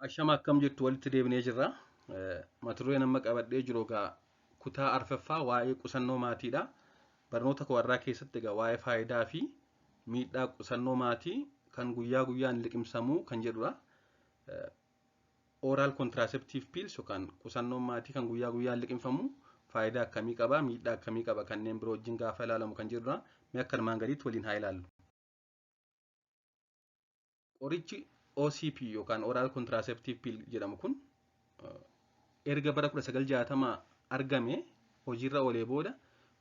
Ashama akkam jirtu walitti deebinee jirra. Mata dureen amma qabadhee jiru egaa kutaa arfaffaa waa'ee qusannoo maatiidha. Barnoota warraa keessatti egaa waa'ee faayidaa fi miidhaa qusannoo maatii kan guyyaa guyyaan liqimsamuu kan jedhudha. Oral contraceptive pills yookaan qusannoon maatii kan guyyaa guyyaan liqimfamu faayidaa akkamii qaba, miidhaa akkamii qaba kanneen biroo wajjin gaafa ilaalamu kan jedhudha. Mee akka armaan gadiitti waliin haa ilaallu. Qorichi OCP yookaan oral contraceptive pill jedhamu kun erga bara 1960 argame hojiirra oolee booda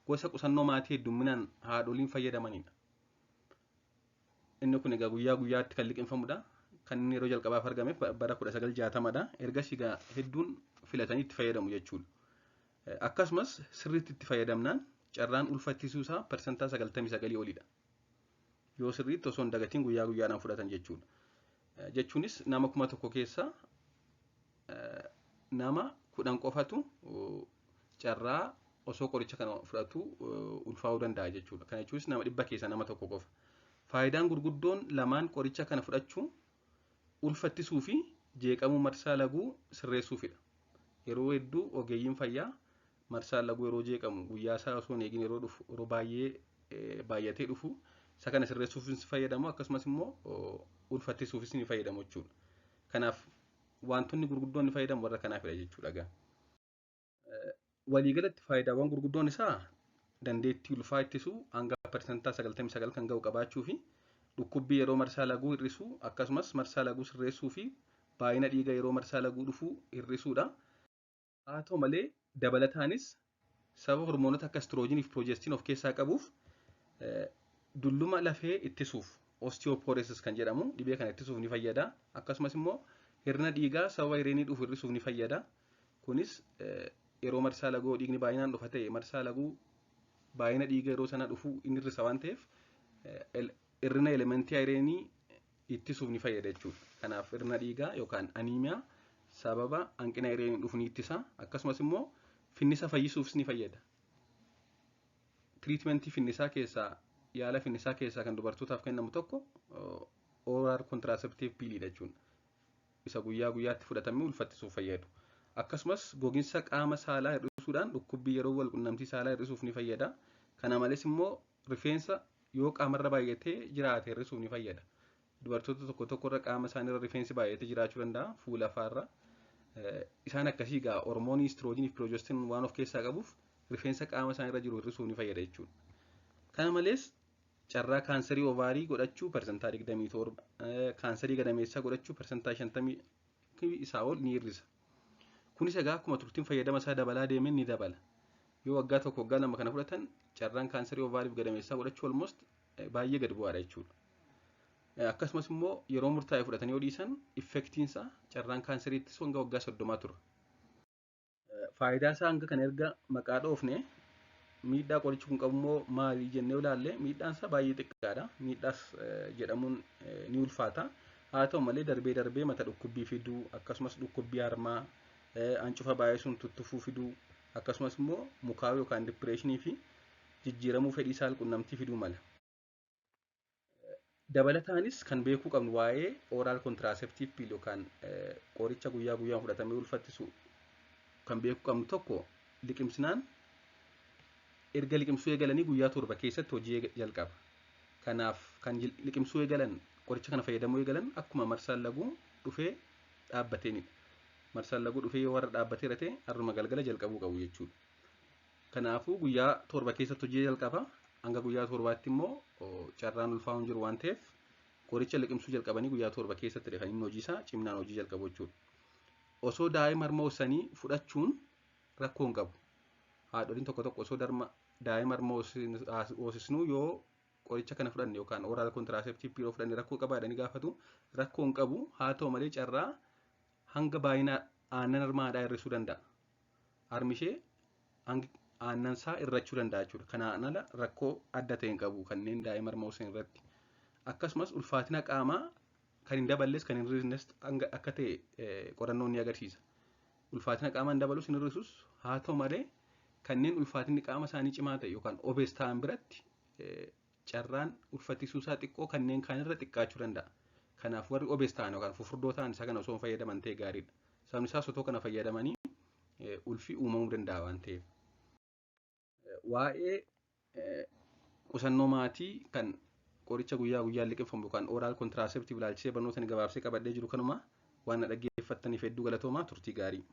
gosa qusannoo maatii hedduminaan haadholiin fayyadamanidha. Inni kun egaa guyyaa guyyaatti kan liqimfamudha. Kan inni yeroo jalqabaaf argame bara 1960dha. Ergasii egaa hedduun filatanii itti fayyadamu jechuudha. Akkasumas sirriitti itti fayyadamnaan carraan ulfattisuusaa parsantaa 99 olidha. Yoo sirriitti osoo hin dagatiin guyyaa guyyaadhaan fudhatan jechuudha. Jechuunis nama 1000 keessaa nama 10 qofatu carraa osoo qoricha kana fudhatu ulfaa'uu danda'a jechuudha. Kana jechuunis nama 100 keessaa nama 1 qofa. Faayidaan gurguddoon lamaan qoricha kana fudhachuu ulfattisuu fi jeeqamuu marsaa laguu sirreessuufidha. Yeroo hedduu ogeeyyiin fayyaa marsaa laguu yeroo jeeqamu guyyaa isaa osoo hin eegin yeroo dhufu yeroo baay'atee dhufu isa kana sirreessuufis fayyadamu akkasumas immoo ulfattisuufis ni fayyadamu jechuudha. Kanaaf wantoonni gurguddoon ni fayyadamu warra kanaafidha jechuudha. Waliigalatti faayidaawwan gurguddoon isaa dandeettii ulfaa ittisuu hanga parsantaa 99 kan ga'u qabaachuu fi dhukkubbii yeroo marsaa laguu hir'isuu akkasumas marsaa laguu sirreessuu fi baay'ina dhiiga yeroo marsaa laguu dhufuu hir'isuudha. Haa ta'u malee dabalataanis sababa hormoonota akka istiroojiinii fi piroojestiin of keessaa qabuuf dulluma lafee ittisuuf osteoporosis kan jedhamu dhibee kana ittisuuf ni fayyada. Akkasumas immoo hir'ina dhiigaa sababa hir'inni dhufu hir'isuuf ni fayyada. Kunis yeroo marsaa laguu dhiigni baay'inaan dhufa ta'e marsaa laguu baay'ina dhiiga yeroo sana dhufu inni hir'isa waan ta'eef hir'ina elementii ayireenii ittisuuf ni fayyada jechuudha. Kanaaf hir'ina dhiigaa yookaan aniimiyaa sababa hanqina ayireenii dhufu ni ittisa. Akkasumas immoo finnisa fayyisuufis ni fayyada. Tiriitmentii finnisaa keessaa yaala finnisaa keessaa kan dubartootaaf kennamu tokko oral contraceptive pill jechuudha. Isa guyyaa guyyaatti fudhatamee ulfattisuuf fayyadu. Akkasumas gogiinsa qaama saalaa hir'isuudhaan dhukkubbii yeroo wal qunnamtii saalaa hir'isuuf ni fayyada. Kana malees immoo rifeensa yoo qaamarra baay'atee jiraate hir'isuuf ni fayyada. Dubartoota tokko tokkorra qaama isaaniirra rifeensi baay'atee jiraachuu danda'a fuula afaarra. Isaan akkasii egaa hormoonii istiroojiinii fi piroojestiin waan of keessaa qabuuf rifeensa qaama isaaniirra jiru hir'isuuf ni fayyada jechuudha. Kana malees carraa kaanserii ovaarii godhachuu parsantaa 27, kaanserii gadameessaa godhachuu parsantaa 50 isaa ol ni hir'isa. Kunis egaa akkuma turtiin fayyadama isaa dabalaa deemeen ni dabala. Yoo waggaa tokko waggaa lama kana fudhatan carraan kaanserii ovaarii fi gadameessaa godhachuu almost baay'ee gad bu'aadha jechuudha. Akkasumas immoo yeroo murtaa'e fudhatanii yoo dhiisan effektiinsaa carraan kaanserii ittisuu hanga waggaa 30 tura. Faayidaa isaa hanga kana erga maqaa dhoofne miidhaa qorichi kun qabu immoo maali jennee ilaalle miidhaan isaa baay'ee xiqqaadha. Miidhaas jedhamuun ni ulfaata. Haa ta'u malee darbee mata dhukkubbii fiduu akkasumas dhukkubbii harmaa hancufa baay'isuun tuttufuu fiduu akkasumas immoo mukaa'uu yookaan dipireeshinii fi jijjiiramuu fedhii saal qunnamtii fiduu mala. Dabalataanis kan beekuu qabnu waa'ee oral contraceptive pill yookaan qoricha guyyaa guyyaan fudhatamee ulfattisu kan beekuu qabnu tokko liqimsinaan erga liqimsuu eegalanii guyyaa 7 keessatti hojii jalqaba. Kanaaf kan liqimsuu eegalan qoricha kana fayyadamuu eegalan akkuma marsaan laguu dhufee dhaabbateenidha. Marsaan laguu dhufee yoo warra dhaabbatee ta'e har'uma galgala jalqabuu qabu jechuudha. Kanaafuu guyyaa 7 keessatti hojii jalqaba. Hanga guyyaa 7tti immoo carraan ulfaa'uu hin jiru waan ta'eef qoricha liqimsuu jalqabanii guyyaa 7 keessatti dhufanii hojii isaa cimnaan hojii jalqabu jechuudha. Osoo daa'ima harma hoosanii fudhachuun rakkoo hin qabu. Haadholiin tokko tokko osoo daa'ima harma hoosisnuu yoo qoricha kana fudhanne yookaan oral contraceptive pill fudhanne rakkoo qabaadhanii gaafatu rakkoo hin qabu. Haa ta'u malee carraa hanga baay'ina aannan harma haadhaa hir'isuu danda'a. Harmi ishee aannan isaa irrachuu danda'a jechuudha. Kanaan ala rakkoo adda ta'e hin qabu kanneen daa'ima harma hoosan irratti. Akkasumas ulfaatina qaamaa kan hin daballes kan hin hir'isnes akka ta'e qorannoon ni agarsiisa. Ulfaatina qaamaa hin dabalus hin hir'isus haa ta'u malee kanneen ulfaatinni qaama isaanii cimaa ta'e yookaan obees ta'an biratti carraan ulfattisuusaa xiqqoo kanneen kaanirra xiqqaachuu danda'a. Kanaaf warri obees ta'an yookaan fufurdoo ta'an isa kana osoo fayyadaman ta'e gaariidha. Sababni isaas otoo kana fayyadamanii ulfii uumamuu danda'a waan ta'eef. Waa'ee qusannoo maatii kan qoricha guyyaa guyyaan liqeeffamu yookaan ooraal kontiraaseeptiiv ilaalchisee barnoota gabaabsee qabadhee jiru kanuma waan na dhaggeeffattaniif hedduu galatoomaa turtii gaarii.